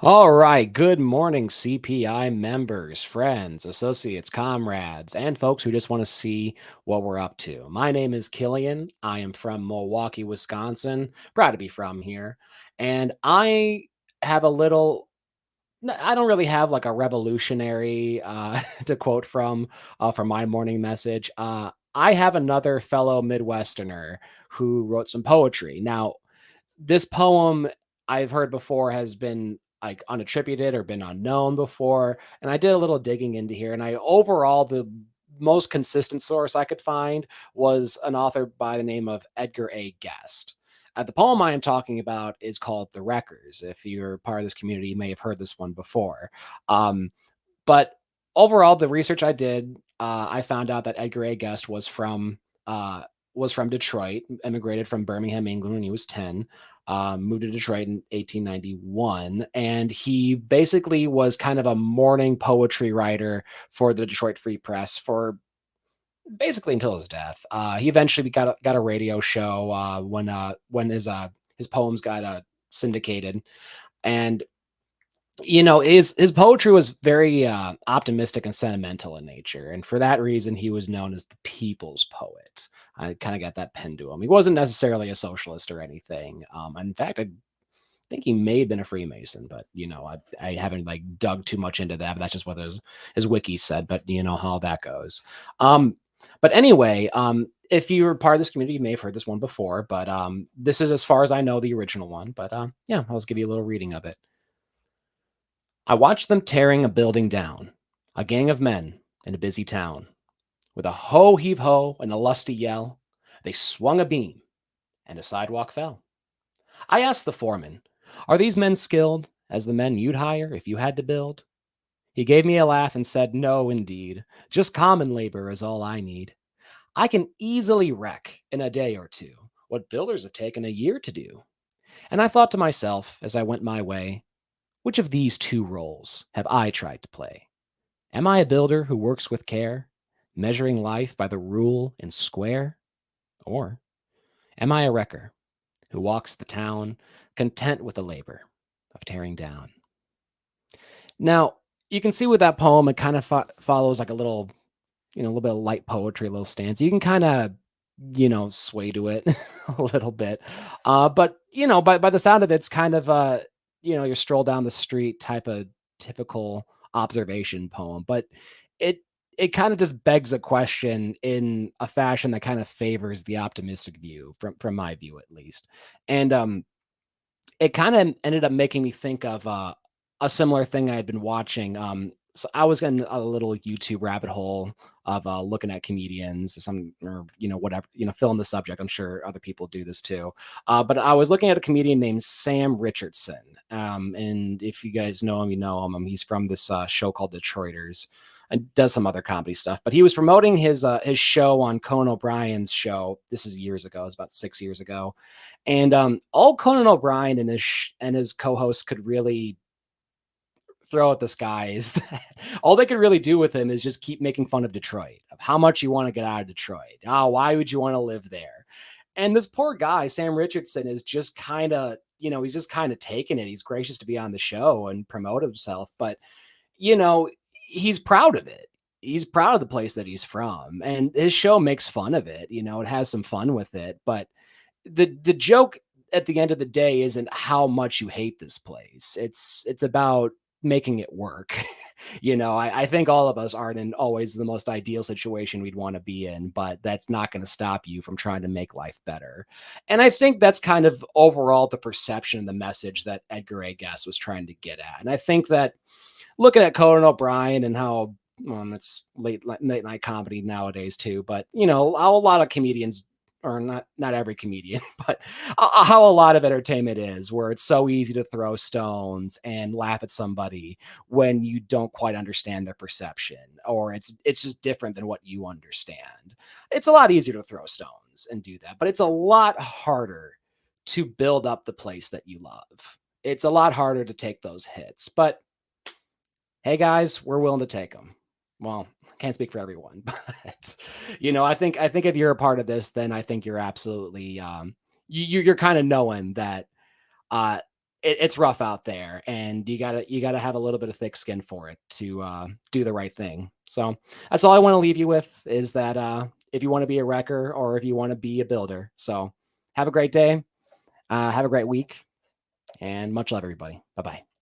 All right. Good morning, CPI members, friends, associates, comrades, and folks who just want to see what we're up to. My name is Killian. I am from Milwaukee, Wisconsin. Proud to be from here. And I have a little, I don't really have like a revolutionary to quote from my morning message. I have another fellow Midwesterner who wrote some poetry. Now, this poem I've heard before has been like unattributed or been unknown before. And I did a little digging into here, and I overall the most consistent source I could find was an author by the name of Edgar A. Guest. The poem I am talking about is called The Wreckers. If you're part of this community, you may have heard this one before. Um, but overall, the research I did, I found out that Edgar A. Guest uh, was from Detroit, immigrated from Birmingham, England when he was 10, moved to Detroit in 1891, and he basically was kind of a morning poetry writer for the Detroit Free Press for basically until his death. He eventually got a radio show when his poems got syndicated, and his poetry was very optimistic and sentimental in nature, and for that reason, he was known as the people's poet. I kind of got that pinned to him. He wasn't necessarily a socialist or anything. In fact, I think he may have been a Freemason, but I haven't like dug too much into that. But that's just what his wiki said. But you know how that goes. Um, but anyway, if you're part of this community, you may have heard this one before. But this is, as far as I know, the original one. But yeah, I'll just give you a little reading of it. I watched them tearing a building down, a gang of men in a busy town. With a ho heave ho and a lusty yell, they swung a beam and a sidewalk fell. I asked the foreman, "Are these men skilled as the men you'd hire if you had to build?" He gave me a laugh and said, "No, indeed. Just common labor is all I need. I can easily wreck in a day or two what builders have taken a year to do." And I thought to myself as I went my way, which of these two roles have I tried to play? Am I a builder who works with care, measuring life by the rule and square? Or am I a wrecker who walks the town, content with the labor of tearing down? Now, you can see with that poem, it kind of follows like a little bit of light poetry, a little stanza. You can kind of, sway to it a little bit. But, by the sound of it, it's kind of, your stroll down the street type of typical observation poem. But it, it kind of just begs a question in a fashion that kind of favors the optimistic view from my view at least. And it kinda ended up making me think of, a similar thing I had been watching. So I was in a little YouTube rabbit hole of, looking at comedians, some or, whatever, fill in the subject. I'm sure other people do this too. But I was looking at a comedian named Sam Richardson. And if you guys know him, you know him. He's from this, show called Detroiters and does some other comedy stuff. But he was promoting his show on Conan O'Brien's show. This is years ago. It was about 6 years ago, and all Conan O'Brien and his co-host could really throw at this guy is that all they could really do with him is just keep making fun of Detroit, of how much you want to get out of Detroit. Oh, why would you want to live there? And this poor guy, Sam Richardson, is just kind of, he's just kind of taking it. He's gracious to be on the show and promote himself, but you know, he's proud of it. He's proud of the place that he's from, and his show makes fun of it. It has some fun with it, but the joke at the end of the day isn't how much you hate this place. It's about making it work. I think all of us aren't in always the most ideal situation we'd want to be in, but that's not going to stop you from trying to make life better. And I think that's kind of overall the perception and the message that Edgar A. Guest was trying to get at. And I think that looking at Conan O'Brien and how well, it's late night comedy nowadays too, but how a lot of comedians, or not every comedian, but how a lot of entertainment is, where it's so easy to throw stones and laugh at somebody when you don't quite understand their perception, or it's just different than what you understand. It's a lot easier to throw stones and do that, but it's a lot harder to build up the place that you love. It's a lot harder to take those hits, but hey guys, we're willing to take them. Well, I can't speak for everyone, but I think if you're a part of this, then I think you're absolutely you're kind of knowing that uh it's rough out there, and you gotta have a little bit of thick skin for it to do the right thing. So that's all I want to leave you with is that if you want to be a wrecker or if you want to be a builder. So have a great day, have a great week, and much love, everybody. Bye bye.